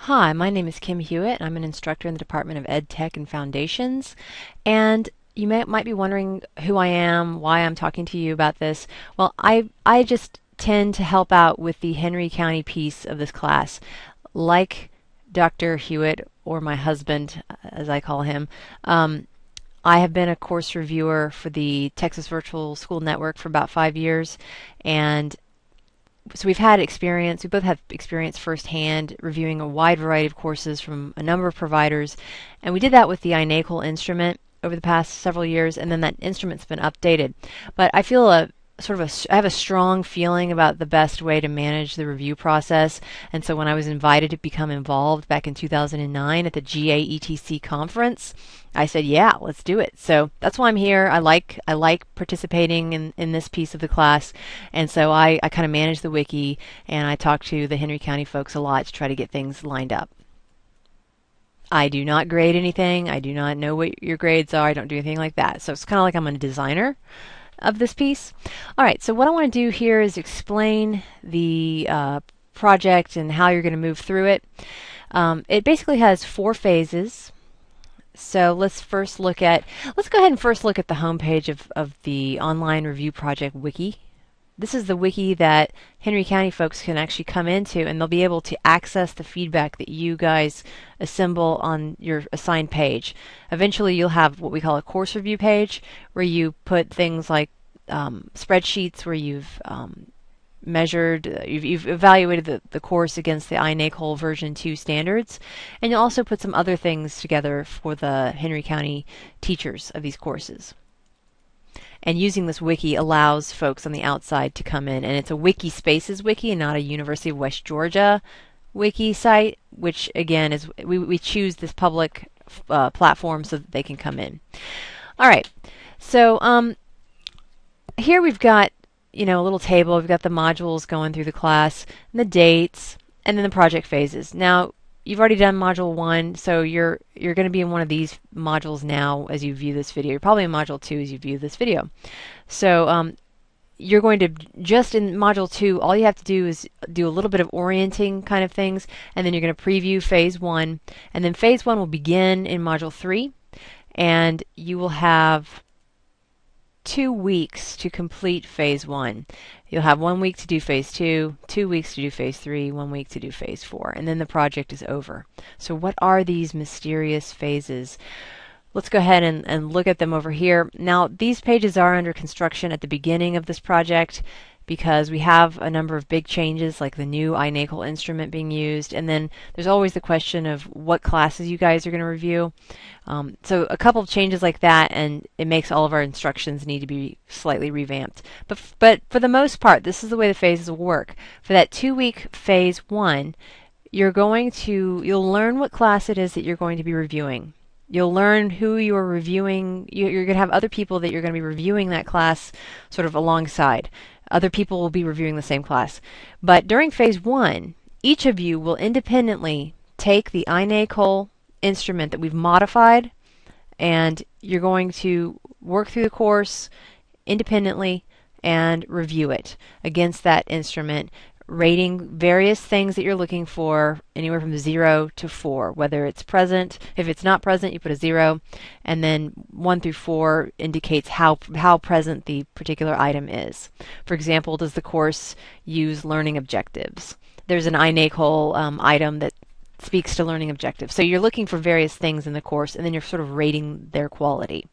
Hi, my name is Kim Hewitt. I'm an instructor in the Department of Ed Tech and Foundations. And you might be wondering who I am, why I'm talking to you about this. Well, I just tend to help out with the Henry County piece of this class. Like Dr. Hewitt, or my husband, as I call him, I have been a course reviewer for the Texas Virtual School Network for about 5 years, and so we both have experience firsthand reviewing a wide variety of courses from a number of providers, and we did that with the iNACOL instrument over the past several years, and then that instrument's been updated. But I feel I have a strong feeling about the best way to manage the review process, and so when I was invited to become involved back in 2009 at the GAETC conference, I said, yeah, let's do it. So that's why I'm here. I like participating in this piece of the class, and so I kind of manage the wiki, and I talk to the Henry County folks a lot to try to get things lined up. I do not grade anything. I do not know what your grades are. I don't do anything like that. So it's kind of like I'm a designer of this piece. All right, so what I want to do here is explain the project and how you're going to move through it. It basically has 4 phases. So let's go ahead and first look at the homepage of the Online Review Project wiki. This is the wiki that Henry County folks can actually come into, and they'll be able to access the feedback that you guys assemble on your assigned page. Eventually you'll have what we call a course review page, where you put things like spreadsheets where you've you've evaluated the course against the iNACOL version 2 standards, and you'll also put some other things together for the Henry County teachers of these courses. And using this wiki allows folks on the outside to come in, and it's a Wikispaces wiki and not a University of West Georgia wiki site, which again is we choose this public platform so that they can come in. All right, so here we've got a little table. We've got the modules going through the class, and the dates, and then the project phases. Now, you've already done module 1, so you're going to be in one of these modules now as you view this video. You're probably in module 2 as you view this video. So you're going to, just in module 2, all you have to do is do a little bit of orienting kind of things, and then you're going to preview phase 1. And then phase 1 will begin in module 3, and you will have 2 weeks to complete phase 1. You'll have 1 week to do phase 2, 2 weeks to do phase 3, 1 week to do phase 4, and then the project is over. So what are these mysterious phases? Let's go ahead and look at them over here. Now, these pages are under construction at the beginning of this project because we have a number of big changes, like the new iNACOL instrument being used, and then there's always the question of what classes you guys are going to review. So a couple of changes like that, and it makes all of our instructions need to be slightly revamped. But for the most part, this is the way the phases will work. For that 2-week phase 1, you'll learn what class it is that you're going to be reviewing. You'll learn who you're reviewing. You're going to have other people that you're going to be reviewing that class sort of alongside. Other people will be reviewing the same class. But during phase 1, each of you will independently take the iNACOL instrument that we've modified, and you're going to work through the course independently and review it against that instrument, rating various things that you're looking for anywhere from 0 to 4, whether it's present. If it's not present, you put a 0, and then 1 through 4 indicates how present the particular item is. For example, does the course use learning objectives? There's an iNACOL item that speaks to learning objectives. So you're looking for various things in the course, and then you're sort of rating their quality.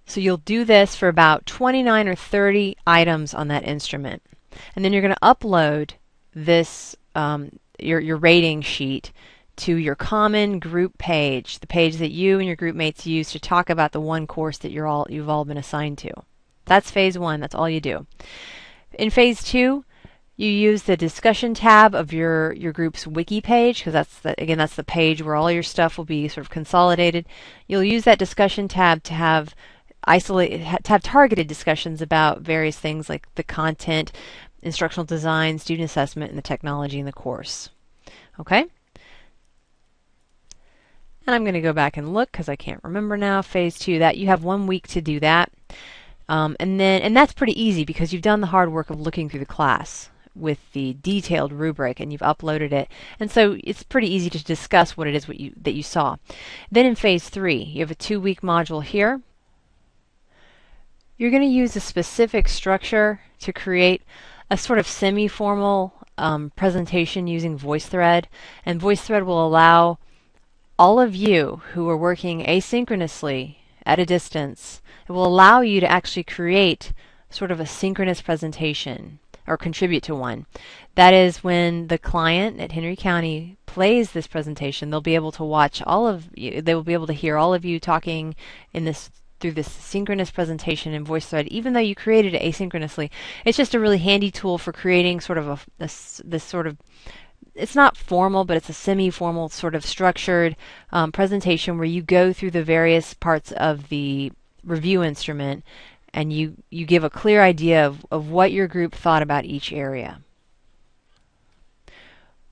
So you'll do this for about 29 or 30 items on that instrument. And then you're going to upload this, your rating sheet, to your common group page, the page that you and your group mates use to talk about the one course that you've all been assigned to. That's phase 1. That's all you do. In phase 2, you use the discussion tab of your group's wiki page, because that's the page where all your stuff will be sort of consolidated. You'll use that discussion tab to have targeted discussions about various things like the content, instructional design, student assessment, and the technology in the course. Okay? And I'm going to go back and look because I can't remember now. Phase 2, that you have 1 week to do that. And that's pretty easy because you've done the hard work of looking through the class. with the detailed rubric, and you've uploaded it. And so it's pretty easy to discuss what it is that you saw. Then in phase 3, you have a 2-week module here. You're going to use a specific structure to create a sort of semi-formal presentation using VoiceThread. And VoiceThread will allow all of you who are working asynchronously at a distance, it will allow you to actually create sort of a synchronous presentation or contribute to one. That is, when the client at Henry County plays this presentation, they'll be able to watch all of you, they will be able to hear all of you talking in this through this synchronous presentation in VoiceThread, even though you created it asynchronously. It's just a really handy tool for creating sort of this sort of, it's not formal, but it's a semi-formal sort of structured presentation where you go through the various parts of the review instrument and you give a clear idea of what your group thought about each area.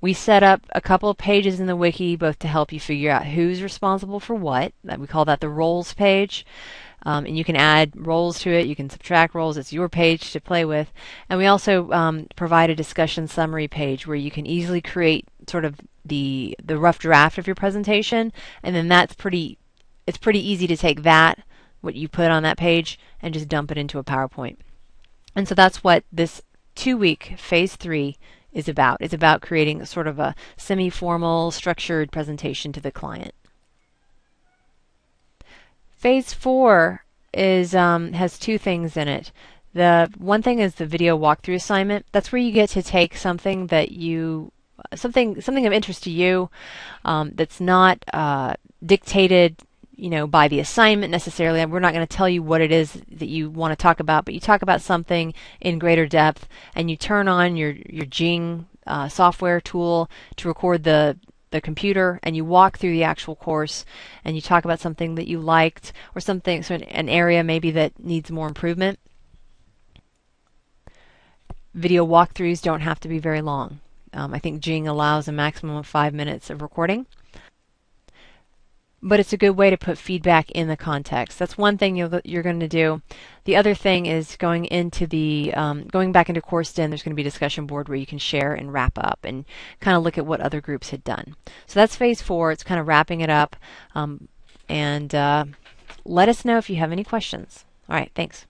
We set up a couple of pages in the wiki both to help you figure out who's responsible for what. We call that the roles page. And you can add roles to it, you can subtract roles, it's your page to play with. And we also provide a discussion summary page where you can easily create sort of the rough draft of your presentation, and then it's pretty easy to take that, what you put on that page, and just dump it into a PowerPoint. And so that's what this 2-week phase 3 is about. It's about creating sort of a semi-formal, structured presentation to the client. Phase 4 is has 2 things in it. The one thing is the video walkthrough assignment. That's where you get to take something that something of interest to you, that's not dictated, by the assignment necessarily. We're not going to tell you what it is that you want to talk about, but you talk about something in greater depth, and you turn on your Jing software tool to record the computer, and you walk through the actual course, and you talk about something that you liked, or something, so an area maybe that needs more improvement. Video walkthroughs don't have to be very long. I think Jing allows a maximum of 5 minutes of recording. But it's a good way to put feedback in the context. That's one thing you're going to do. The other thing is going back into CourseDen. There's going to be a discussion board where you can share and wrap up and kind of look at what other groups had done. So that's phase 4. It's kind of wrapping it up. And let us know if you have any questions. All right, thanks.